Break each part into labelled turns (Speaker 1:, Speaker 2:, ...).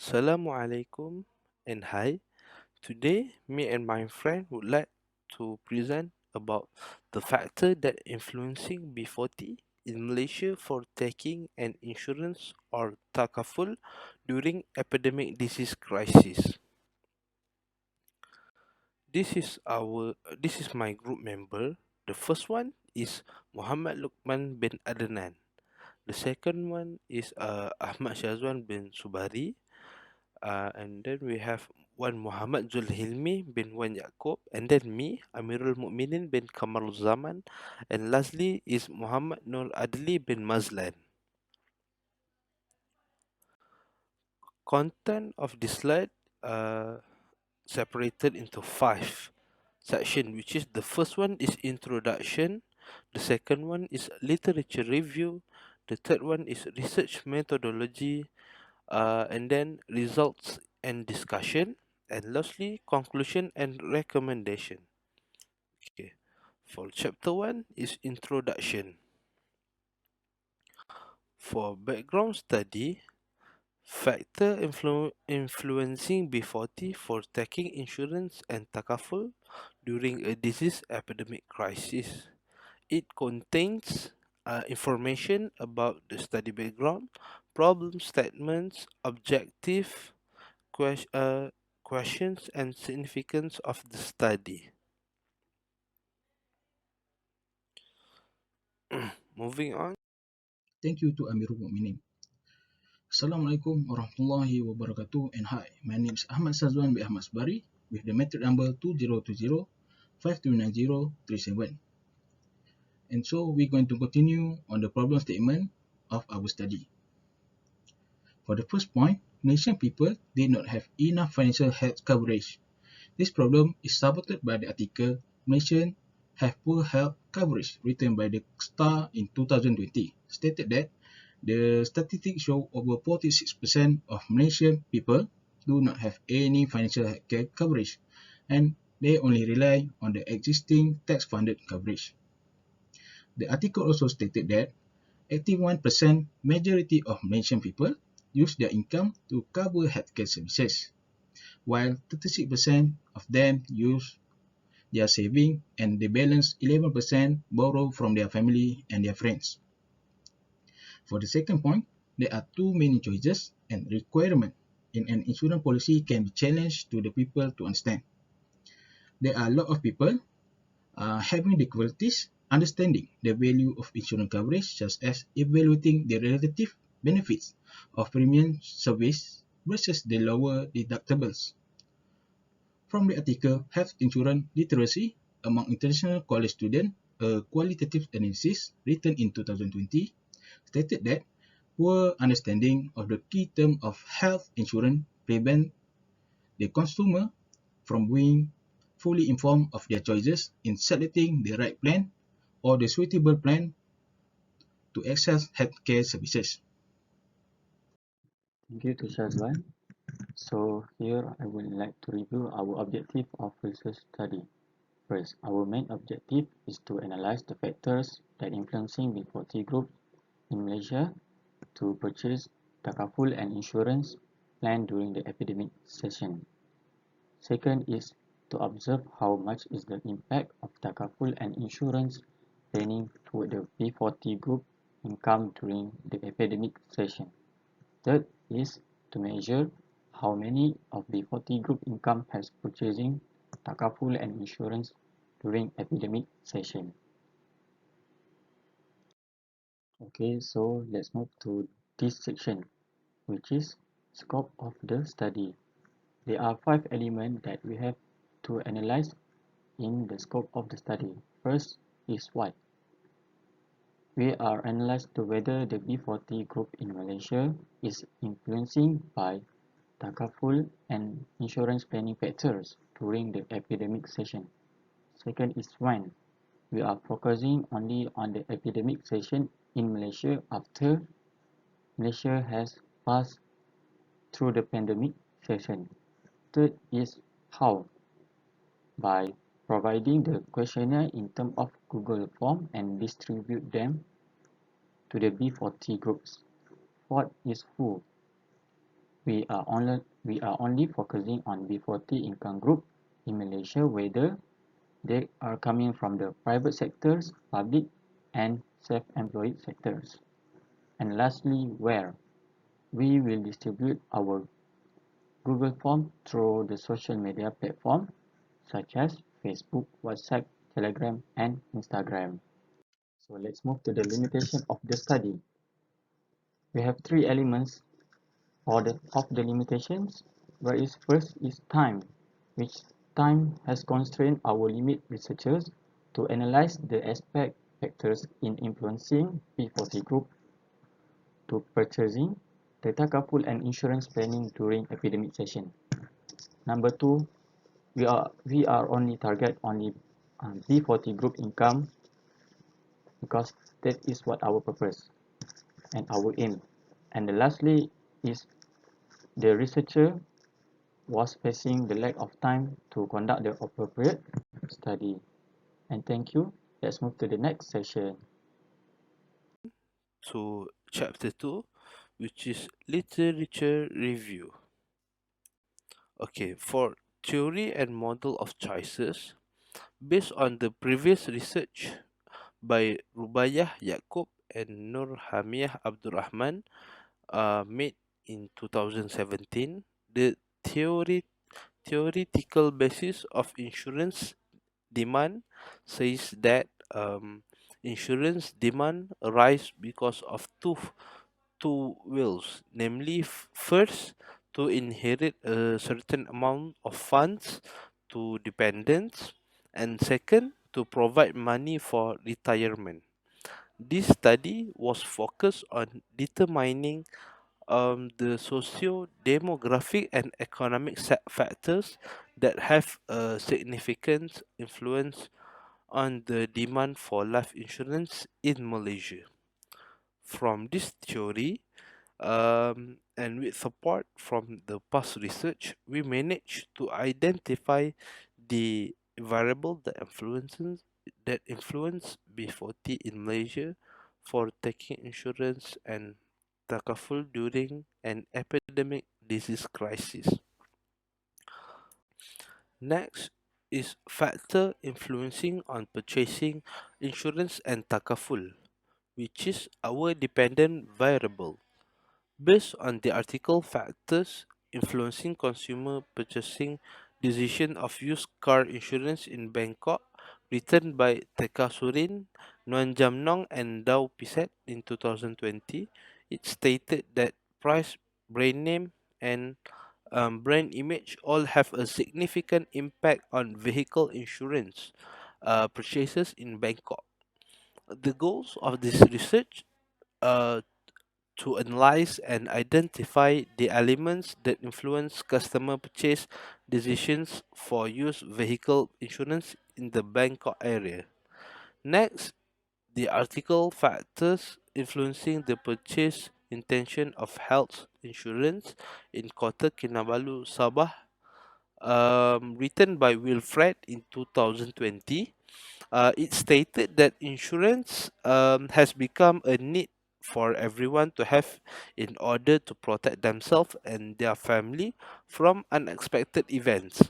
Speaker 1: Assalamualaikum and hi. Today, me and my friend would like to present about the factor that influencing B40 in Malaysia for taking an insurance or Takaful during epidemic disease crisis. This is my group member. The first one is Muhammad Luqman bin Adnan. The second one is Ahmad Syazwan bin Subari. And then we have one Muhammad Zulhilmi bin Wan Yaakob, and then me, Amirul Mukminin bin Kamarulzaman, and lastly is Muhammad Nur Adli bin Mazlan. Content of this slide separated into 5 sections, which is the first one is introduction, the second one is literature review, the third one is research methodology, and then results and discussion, and lastly conclusion and recommendation. Okay, for chapter 1 is introduction. For background study, factor influencing B40 for taking insurance and takaful during a disease epidemic crisis. It contains information about the study background, problem statements, objective, questions and significance of the study. Moving on.
Speaker 2: Thank you to Amirul Mukminin. Assalamualaikum warahmatullahi wabarakatuh and hi, my name is Ahmad Syazwan bin Ahmad Subari with the metric number 2020-5290-37. And so we're going to continue on the problem statement of our study. For the first point, Malaysian people did not have enough financial health coverage. This problem is supported by the article Malaysians have poor health coverage written by the Star in 2020, stated that the statistics show over 46% of Malaysian people do not have any financial healthcare coverage, and they only rely on the existing tax-funded coverage. The article also stated that 81% majority of Malaysian people use their income to cover healthcare services, while 36% of them use their saving and the balance 11% borrow from their family and their friends. For the second point, there are too many choices and requirements in an insurance policy can be challenged to the people to understand. There are a lot of people having difficulties understanding the value of insurance coverage, such as evaluating the relative benefits of premium service versus the lower deductibles. From the article Health Insurance Literacy Among International College Students, a qualitative analysis written in 2020, stated that poor understanding of the key term of health insurance prevent the consumer from being fully informed of their choices in selecting the right plan or the suitable plan to access healthcare services.
Speaker 3: Thank you to Syazwan. So here I would like to review our objective of research study. First, our main objective is to analyze the factors that influencing B40 group in Malaysia to purchase takaful and insurance plan during the epidemic session. Second is to observe how much is the impact of takaful and insurance planning toward the B40 group income during the epidemic session. Third is to measure how many of B40 group income has purchasing takaful and insurance during epidemic session. Okay, so let's move to this section, which is scope of the study. There are 5 elements that we have to analyze in the scope of the study. First is why. We are analyzed to whether the B40 group in Malaysia is influencing by takaful and insurance planning factors during the epidemic session. Second is when. We are focusing only on the epidemic session in Malaysia after Malaysia has passed through the pandemic session. Third is how. By providing the questionnaire in terms of Google Form and distribute them to the B40 groups. Fourth is who. we are only focusing on B40 income group in Malaysia, whether they are coming from the private sectors, public and self-employed sectors. And lastly, where we will distribute our Google Form through the social media platform such as Facebook, WhatsApp, Telegram, and Instagram. So let's move to the limitation of the study. We have three elements of the limitations, whereas first is time, which time has constrained our limit researchers to analyze the aspect factors in influencing P40 group to purchasing the Takaful and insurance planning during epidemic session. Number two, we are only target only B40 group income because that is what our purpose and our aim. And the lastly is the researcher was facing the lack of time to conduct the appropriate study. And thank you. Let's move to the next session.
Speaker 1: To chapter 2, which is literature review. Okay, for theory and model of choices, based on the previous research by Rubayah Yaqub and Nur Hamiyah Abdurrahman made in 2017, the theoretical basis of insurance demand says that insurance demand arise because of two wills, namely first to inherit a certain amount of funds to dependents, and second to provide money for retirement. This study was focused on determining the socio-demographic and economic factors that have a significant influence on the demand for life insurance in Malaysia. From this theory, and with support from the past research, we managed to identify the variable that influence B40 in Malaysia for taking insurance and takaful during an epidemic disease crisis. Next is factor influencing on purchasing insurance and takaful, which is our dependent variable. Based on the article factors influencing consumer purchasing decision of used car insurance in Bangkok, written by Tekasurin, Nuan Jamnong and Dao Piset in 2020, it stated that price, brand name, and brand image all have a significant impact on vehicle insurance purchases in Bangkok. The goals of this research uh, to analyze and identify the elements that influence customer purchase decisions for used vehicle insurance in the Bangkok area. Next, the article factors influencing the purchase intention of health insurance in Kota Kinabalu, Sabah, written by Wilfred in 2020. It stated that insurance has become a need for everyone to have in order to protect themselves and their family from unexpected events.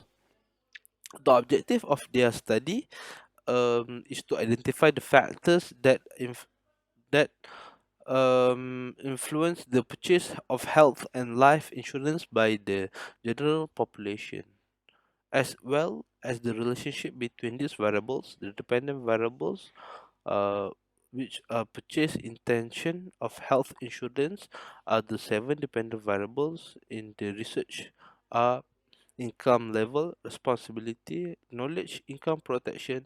Speaker 1: The objective of their study is to identify the factors that influence the purchase of health and life insurance by the general population, as well as the relationship between these variables, the dependent variables, uh, which purchase intention of health insurance are the seven dependent variables in the research are income level, responsibility, knowledge, income protection,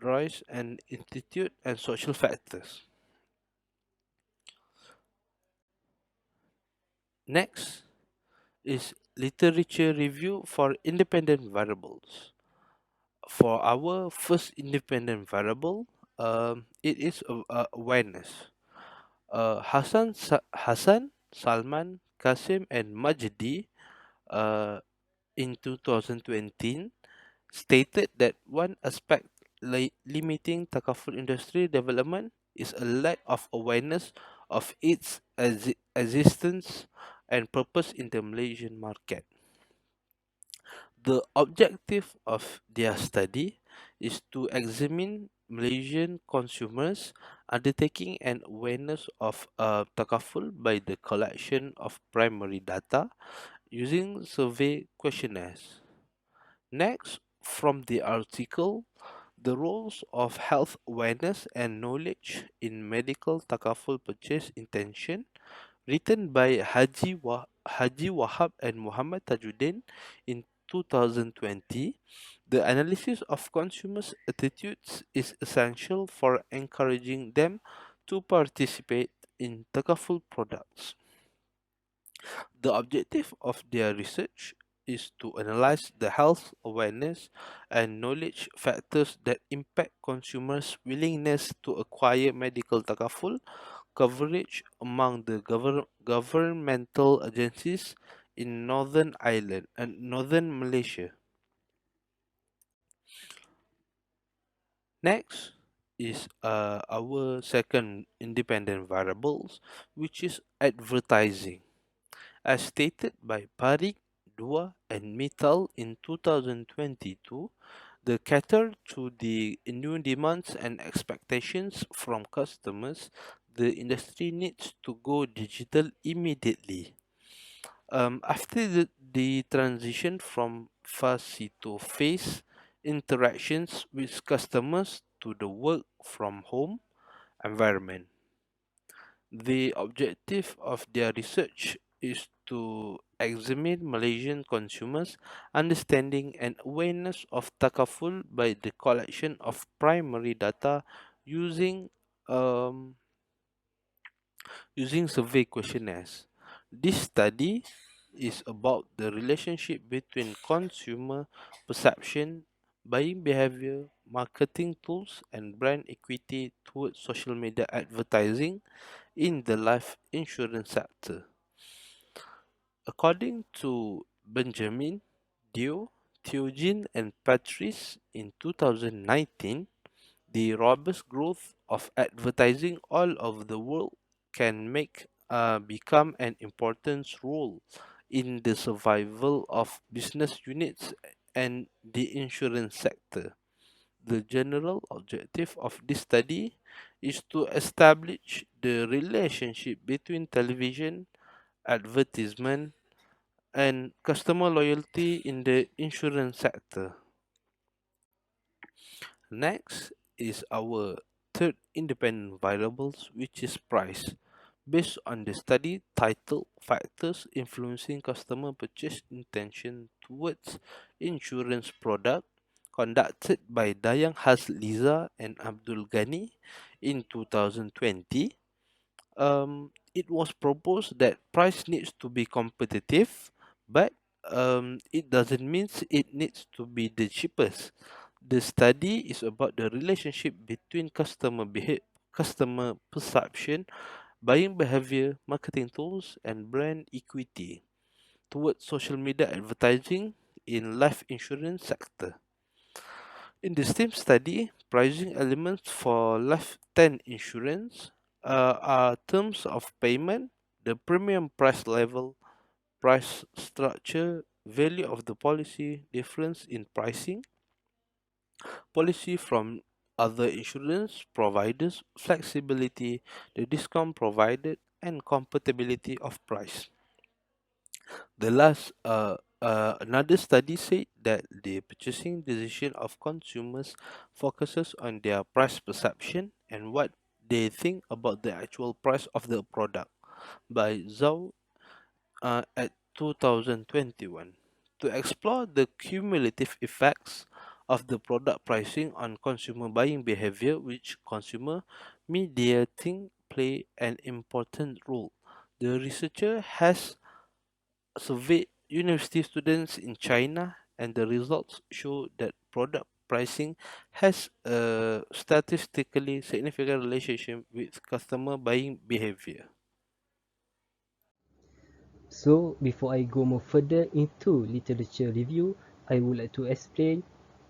Speaker 1: rise and institute, and social factors. Next is literature review for independent variables. For our first independent variable, it is awareness. Hassan, Salman, Kasim, and Majdi uh, in 2020 stated that one aspect limiting takaful industry development is a lack of awareness of its existence and purpose in the Malaysian market. The objective of their study is to examine Malaysian consumers undertaking an awareness of Takaful by the collection of primary data using survey questionnaires. Next, from the article, the roles of health awareness and knowledge in medical Takaful purchase intention, written by Haji Wahab and Muhammad Tajuddin in 2020. The analysis of consumers' attitudes is essential for encouraging them to participate in Takaful products. The objective of their research is to analyze the health awareness and knowledge factors that impact consumers' willingness to acquire medical takaful coverage among the governmental agencies in Northern Ireland and Northern Malaysia. Next is our second independent variables, which is advertising. As stated by Parik, Dua, and Mittal in 2022, the cater to the new demands and expectations from customers, the industry needs to go digital immediately. After the transition from face-to-face interactions with customers to the work from home environment. The objective of their research is to examine Malaysian consumers' understanding and awareness of takaful by the collection of primary data using um, using survey questionnaires. This study is about the relationship between consumer perception, buying behavior, marketing tools, and brand equity towards social media advertising in the life insurance sector. According to Benjamin, Dio, Theogene, and Patrice in 2019, the robust growth of advertising all over the world can make become an important role in the survival of business units and the insurance sector. The general objective of this study is to establish the relationship between television, advertisement, and customer loyalty in the insurance sector. Next is our third independent variables, which is price. Based on the study titled Factors Influencing Customer Purchase Intention Towards Insurance Product, conducted by Dayang Hasliza and Abdul Ghani in 2020, it was proposed that price needs to be competitive, but it doesn't mean it needs to be the cheapest. The study is about the relationship between customer perception, buying behavior, marketing tools, and brand equity towards social media advertising in life insurance sector. In the same study, pricing elements for life 10 insurance are terms of payment, the premium price level, price structure, value of the policy, difference in pricing, policy from other insurance providers, flexibility, the discount provided, and compatibility of price. The last another study said that the purchasing decision of consumers focuses on their price perception and what they think about the actual price of the product by Zhao at 2021 to explore the cumulative effects of the product pricing on consumer buying behavior, which consumer mediating play an important role. The researcher has surveyed university students in China, and the results show that product pricing has a statistically significant relationship with customer buying behavior.
Speaker 4: So, before I go more further into literature review, I would like to explain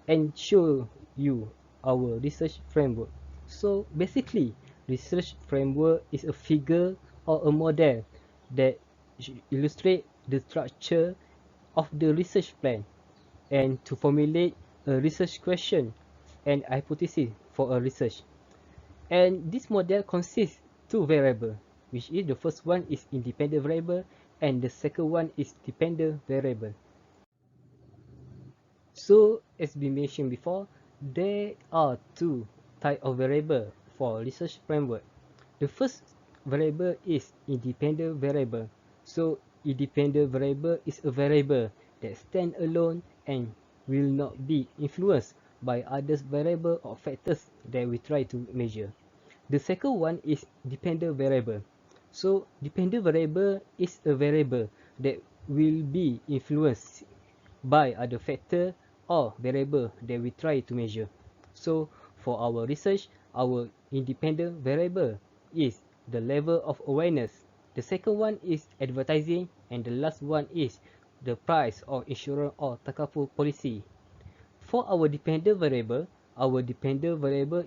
Speaker 4: and show you our research framework. So, basically, research framework is a figure or a model that illustrate the structure of the research plan and to formulate a research question and hypothesis for a research. And this model consists two variables, which is the first one is independent variable and the second one is dependent variable. So as we mentioned before, there are two types of variable for research framework. The first variable is independent variable. So independent variable is a variable that stands alone and will not be influenced by other variable or factors that we try to measure. The second one is dependent variable. So dependent variable is a variable that will be influenced by other factor or variable that we try to measure. So for our research, our independent variable is the level of awareness. The second one is advertising and the last one is the price of insurance or Takaful policy. For our dependent variable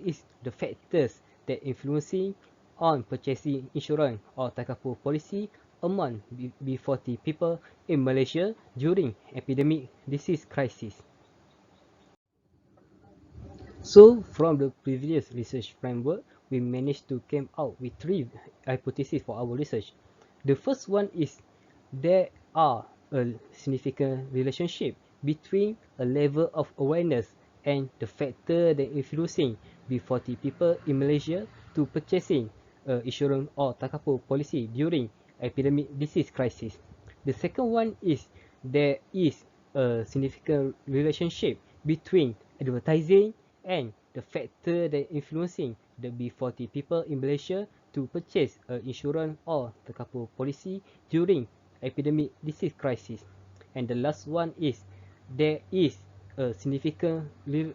Speaker 4: is the factors that influencing on purchasing insurance or Takaful policy among B40 people in Malaysia during epidemic disease crisis. So from the previous research framework, we managed to come out with three hypotheses for our research. The first one is there are a significant relationship between a level of awareness and the factor that influencing B40 people in Malaysia to purchasing insurance or Takaful policy during epidemic disease crisis. The second one is there is a significant relationship between advertising and the factor that influencing the B40 people in Malaysia to purchase insurance or Takaful policy during epidemic disease crisis. And the last one is there is a significant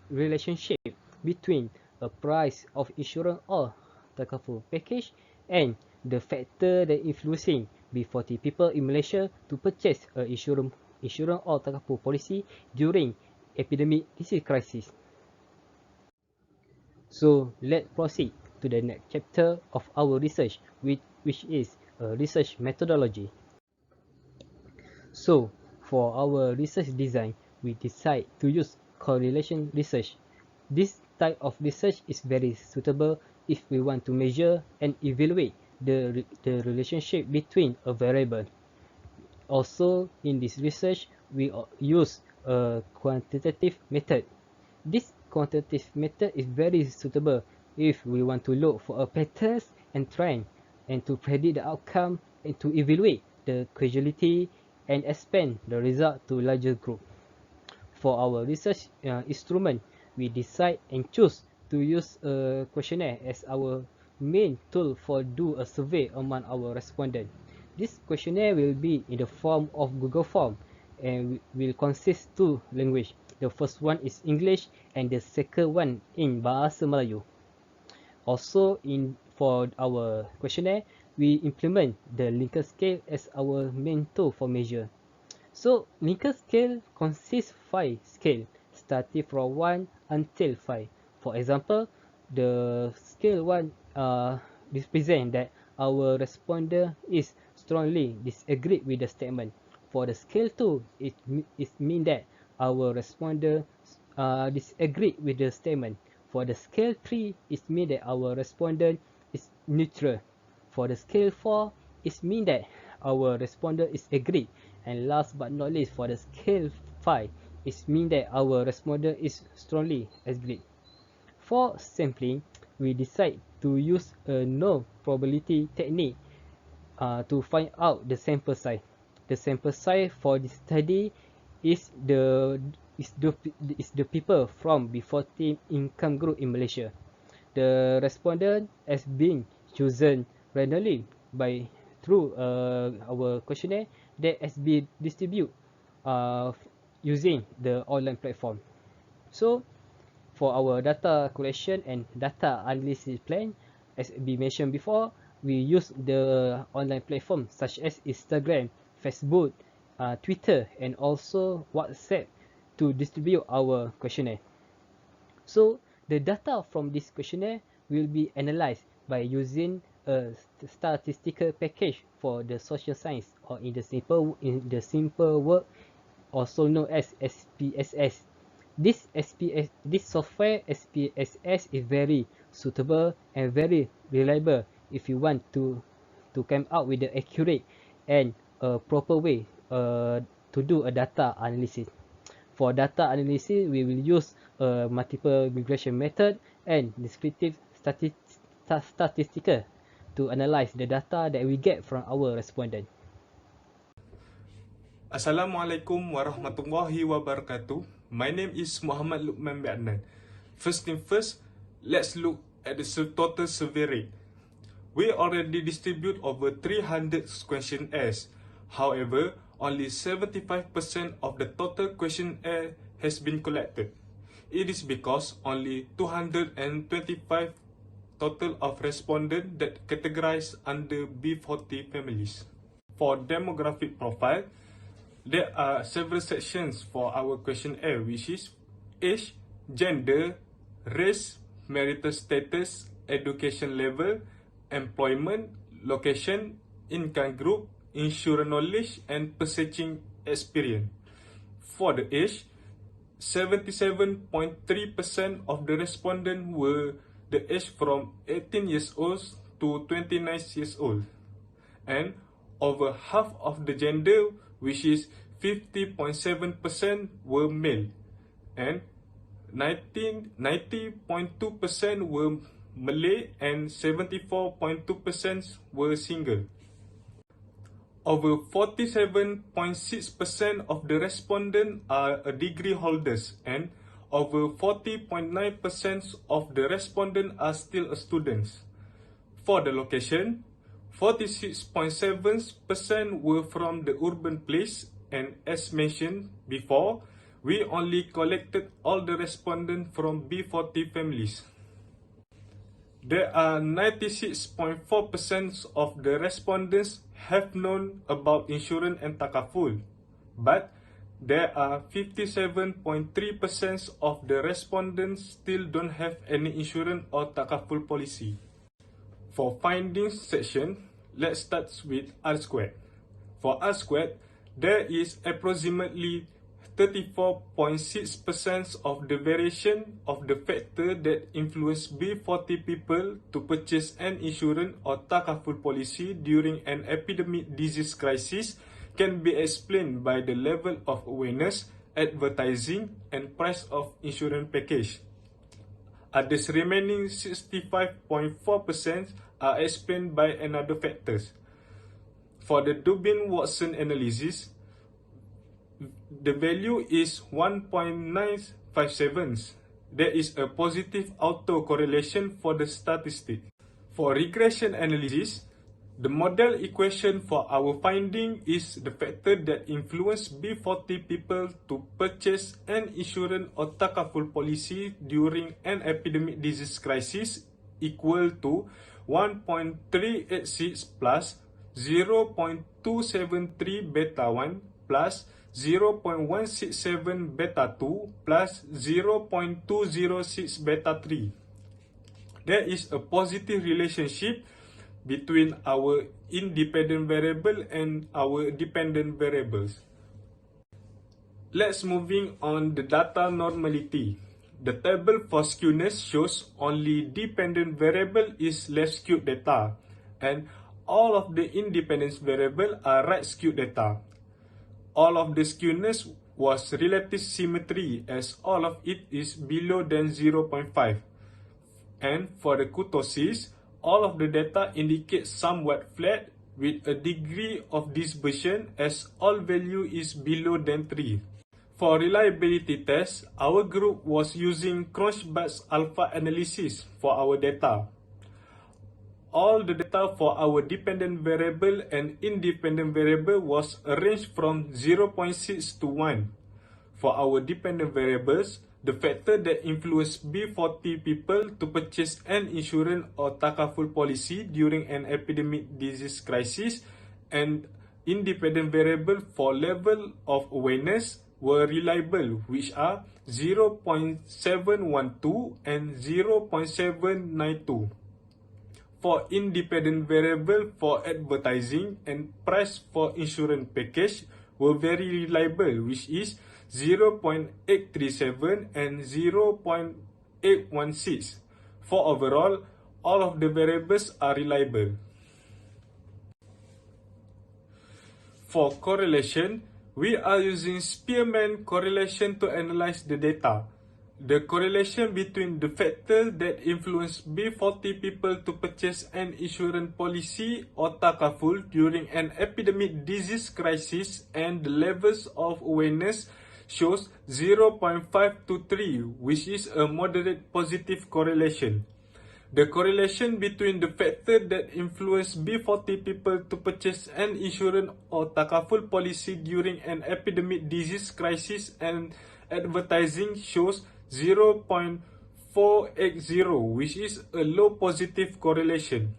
Speaker 4: relationship between a price of insurance or Takaful package and the factor that influencing B40 people in Malaysia to purchase insurance or Takaful policy during epidemic disease crisis. So let's proceed to the next chapter of our research, which is research methodology. So for our research design, we decide to use correlation research. This type of research is very suitable if we want to measure and evaluate the relationship between a variable. Also, in this research, we use a quantitative method. This quantitative method is very suitable if we want to look for a patterns and trend and to predict the outcome and to evaluate the causality and expand the result to larger group. For our research instrument, we decide and choose to use a questionnaire as our main tool for do a survey among our respondents. This questionnaire will be in the form of Google Form and will consist two language. The first one is English and the second one in Bahasa Melayu. Also, for our questionnaire, we implement the Likert scale as our main tool for measure. So Likert scale consists 5 scale starting from 1 until 5. For example, the scale 1 represent that our responder is strongly disagreed with the statement. For the scale 2, it mean that our responder disagreed with the statement. For the scale 3, it mean that our respondent is neutral. For the scale 4, it mean that our responder is agreed. And last but not least, for the scale 5, it mean that our responder is strongly agreed. For sampling, we decide to use a no probability technique to find out the sample size. The sample size for this study is the people from B40 income group in Malaysia. The respondent has been chosen randomly by through our questionnaire that has been distributed using the online platform. So for our data collection and data analysis plan, as we mentioned before, we use the online platform such as Instagram, Facebook, Twitter, and also WhatsApp to distribute our questionnaire. So the data from this questionnaire will be analyzed by using a statistical package for the social science, or in the simple word, also known as SPSS. This software SPSS is very suitable and very reliable if you want to come out with the accurate and a proper way to do a data analysis. For data analysis, we will use a multiple regression method and descriptive statistical to analyze the data that we get from our respondent.
Speaker 5: Assalamualaikum warahmatullahi wabarakatuh. My name is Muhammad Luqman bin Adnan. First thing first, let's look at the total survey rate. We already distribute over 300 questionnaires. However, only 75% of the total questionnaire has been collected. It is because only 225 total of respondents that categorized under B40 families. For demographic profile, there are several sections for our questionnaire, which is age, gender, race, marital status, education level, employment, location, income group, insurance knowledge, and purchasing experience. For the age, 77.3% of the respondents were the age from 18 years old to 29 years old. And over half of the gender, which is 50.7%, were male, and 90.2% were Malay, and 74.2% were single. Over 47.6% of the respondents are degree holders, and over 40.9% of the respondents are still students. For the location, 46.7% were from the urban place, and as mentioned before, we only collected all the respondents from B40 families. There are 96.4% of the respondents have known about insurance and Takaful, but there are 57.3% of the respondents still don't have any insurance or Takaful policy. For findings section, let's start with R-squared. For R-squared, there is approximately 34.6% of the variation of the factor that influence B40 people to purchase an insurance or Takaful policy during an epidemic disease crisis can be explained by the level of awareness, advertising, and price of insurance package. Others remaining 65.4% are explained by another factors. For the Dubin-Watson analysis, the value is 1.957. There is a positive autocorrelation for the statistic. For regression analysis, the model equation for our finding is the factor that influence B40 people to purchase an insurance or Takaful policy during an epidemic disease crisis equal to 1.386 plus 0.273 beta 1 plus 0.167 beta 2 plus 0.206 beta 3. There is a positive relationship between our independent variable and our dependent variables. Let's moving on the data normality. The table for skewness shows only dependent variable is left skewed data, and all of the independent variable are right skewed data. All of the skewness was relative symmetry as all of it is below than 0.5. And for the kurtosis, all of the data indicate somewhat flat with a degree of dispersion as all value is below than 3. For reliability test, our group was using Crunchbase alpha analysis for our data. All the data for our dependent variable and independent variable was arranged from 0.6 to 1. For our dependent variables, the factor that influenced B40 people to purchase an insurance or Takaful policy during an epidemic disease crisis, and independent variable for level of awareness were reliable, which are 0.712 and 0.792. for independent variable for advertising and price for insurance package were very reliable, which is 0.837 and 0.816. For overall, all of the variables are reliable. For correlation, we are using Spearman correlation to analyze the data. The correlation between the factors that influence B40 people to purchase an insurance policy or Takaful during an epidemic disease crisis and the levels of awareness shows 0.5 to 3, which is a moderate positive correlation. The correlation between the factor that influence B40 people to purchase an insurance or Takaful policy during an epidemic disease crisis and advertising shows 0.480, which is a low positive correlation.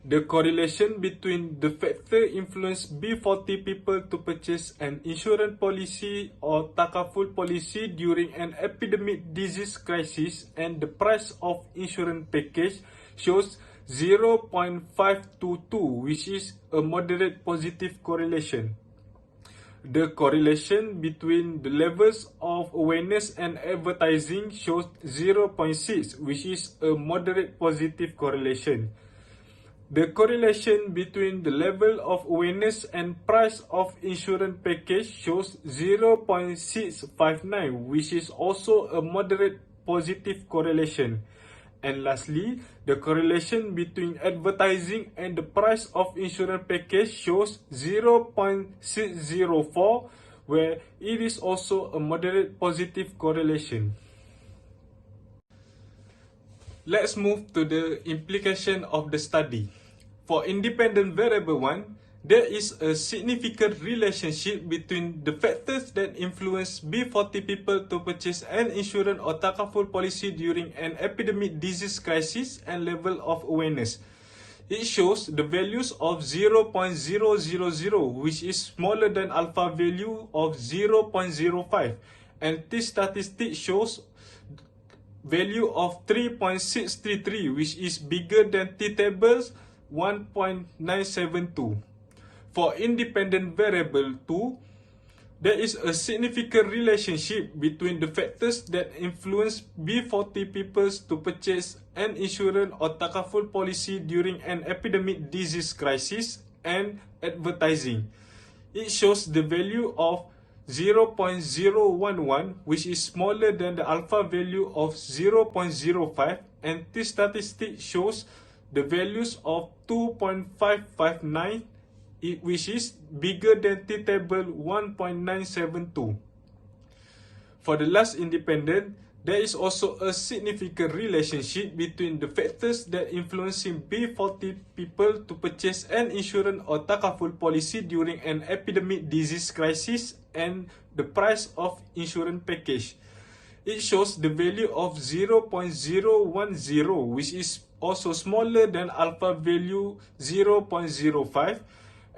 Speaker 5: The correlation between the factor influence B40 people to purchase an insurance policy or Takaful policy during an epidemic disease crisis and the price of insurance package shows 0.522, which is a moderate positive correlation. The correlation between the levels of awareness and advertising shows 0.6, which is a moderate positive correlation. The correlation between the level of awareness and price of insurance package shows 0.659, which is also a moderate positive correlation. And lastly, the correlation between advertising and the price of insurance package shows 0.604, where it is also a moderate positive correlation. Let's move to the implication of the study. For independent variable 1, there is a significant relationship between the factors that influence B40 people to purchase an insurance or Takaful policy during an epidemic disease crisis and level of awareness. It shows the values of 0.000, which is smaller than alpha value of 0.05, and this statistic shows value of 3.633, which is bigger than t-tables 1.972. For independent variable 2, there is a significant relationship between the factors that influence B40 people to purchase an insurance or Takaful policy during an epidemic disease crisis and advertising. It shows the value of 0.011, which is smaller than the alpha value of 0.05, and this statistic shows the values of 2.559, which is bigger than t-table 1.972. For the last independent, there is also a significant relationship between the factors that influencing B40 people to purchase an insurance or Takaful policy during an epidemic disease crisis and the price of insurance package. It shows the value of 0.010, which is also smaller than alpha value 0.05,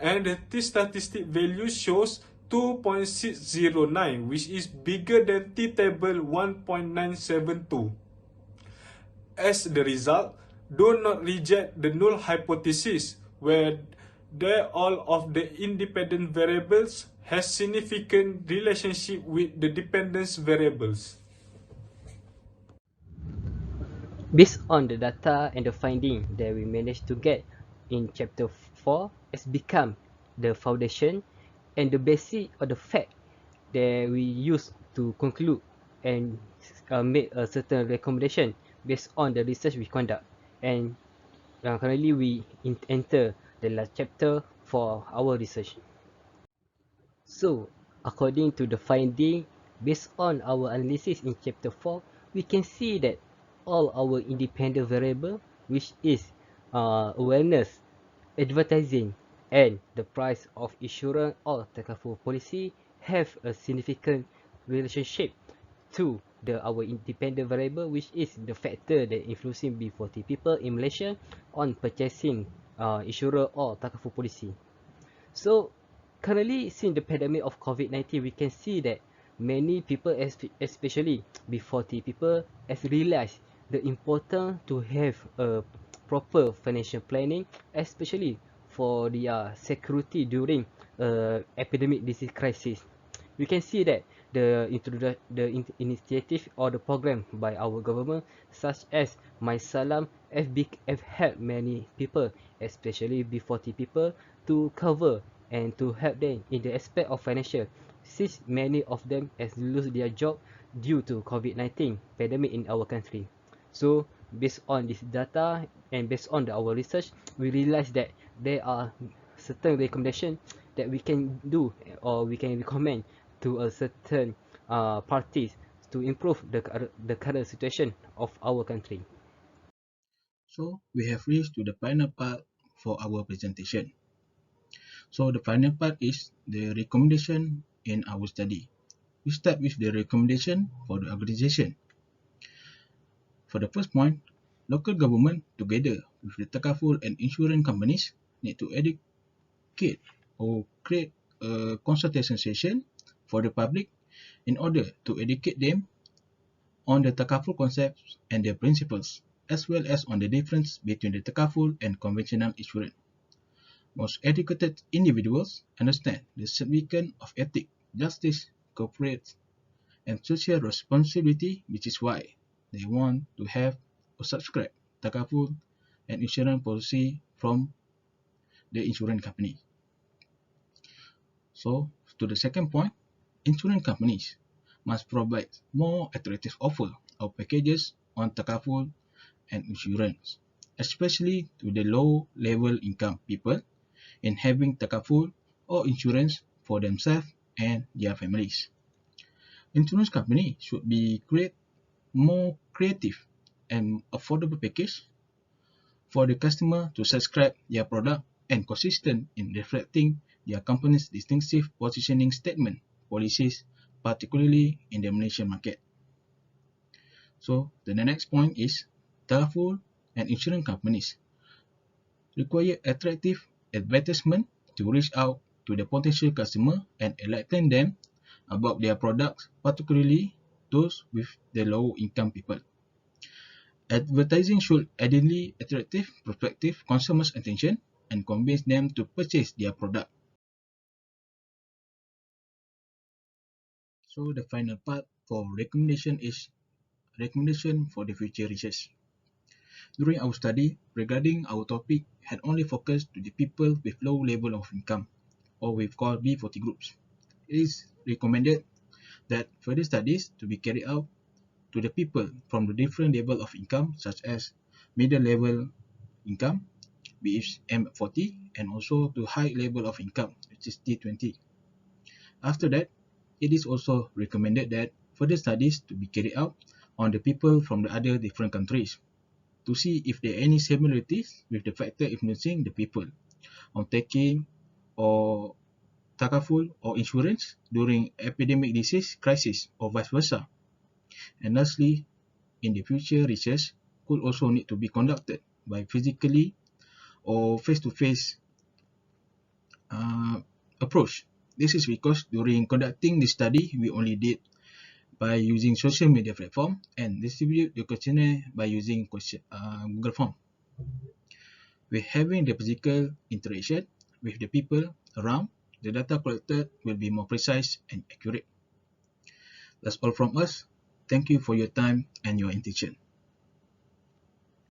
Speaker 5: and the t-statistic value shows 2.609, which is bigger than t-table 1.972. As the result, do not reject the null hypothesis, where all of the independent variables has significant relationship with the dependence variables.
Speaker 4: Based on the data and the finding that we managed to get in chapter 4 has become the foundation and the basis of the fact that we use to conclude and make a certain recommendation based on the research we conduct. And currently we enter the last chapter for our research. So, according to the finding, based on our analysis in chapter 4, we can see that all our independent variable, which is awareness, advertising, and the price of insurance or Takaful policy, have a significant relationship to our independent variable, which is the factor that influencing B40 people in Malaysia on purchasing insurance or Takaful policy. So, currently, since the pandemic of COVID-19, we can see that many people, especially B40 people, has realized the importance to have a proper financial planning, especially for the security during epidemic disease crisis. We can see that the initiative or the program by our government, such as My Salam, have helped many people, especially B40 people, to cover and to help them in the aspect of financial, since many of them has lose their job due to COVID-19 pandemic in our country. So based on this data and based on our research, we realize that there are certain recommendation that we can do or we can recommend to a certain parties to improve the current situation of our country.
Speaker 2: So we have reached to the final part for our presentation. So the final part is the recommendation in our study. We start with the recommendation for the organization. For the first point, local government together with the Takaful and insurance companies need to educate or create a consultation session for the public in order to educate them on the Takaful concepts and their principles, as well as on the difference between the Takaful and conventional insurance. Most educated individuals understand the significance of ethics, justice, corporate, and social responsibility, which is why they want to have or subscribe Takaful and insurance policy from the insurance company. So, to the second point, insurance companies must provide more attractive offer or packages on Takaful and insurance, especially to the low-level income people in having Takaful or insurance for themselves and their families. Insurance company should be create more creative and affordable package for the customer to subscribe their product and consistent in reflecting their company's distinctive positioning statement policies, particularly in the Malaysian market. So the next point is Takaful and insurance companies require attractive advertisement to reach out to the potential customer and enlighten them about their products, particularly those with the low income people. Advertising should ideally attract prospective consumers' attention and convince them to purchase their product. So the final part for recommendation is recommendation for the future research. During our study, regarding our topic had only focused to the people with low level of income, or we call B40 groups. It is recommended that further studies to be carried out to the people from the different level of income, such as middle level income, which is M40, and also to high level of income, which is T20. After that, it is also recommended that further studies to be carried out on the people from the other different countries to see if there are any similarities with the factor influencing the people on taking or Takaful or insurance during epidemic disease crisis or vice versa. And lastly, in the future, research could also need to be conducted by physically or face-to-face approach. This is because during conducting the study, we only did by using social media platform and distribute the questionnaire by using Google Form. With having the physical interaction with the people around, the data collected will be more precise and accurate. That's all from us. Thank you for your time and your attention.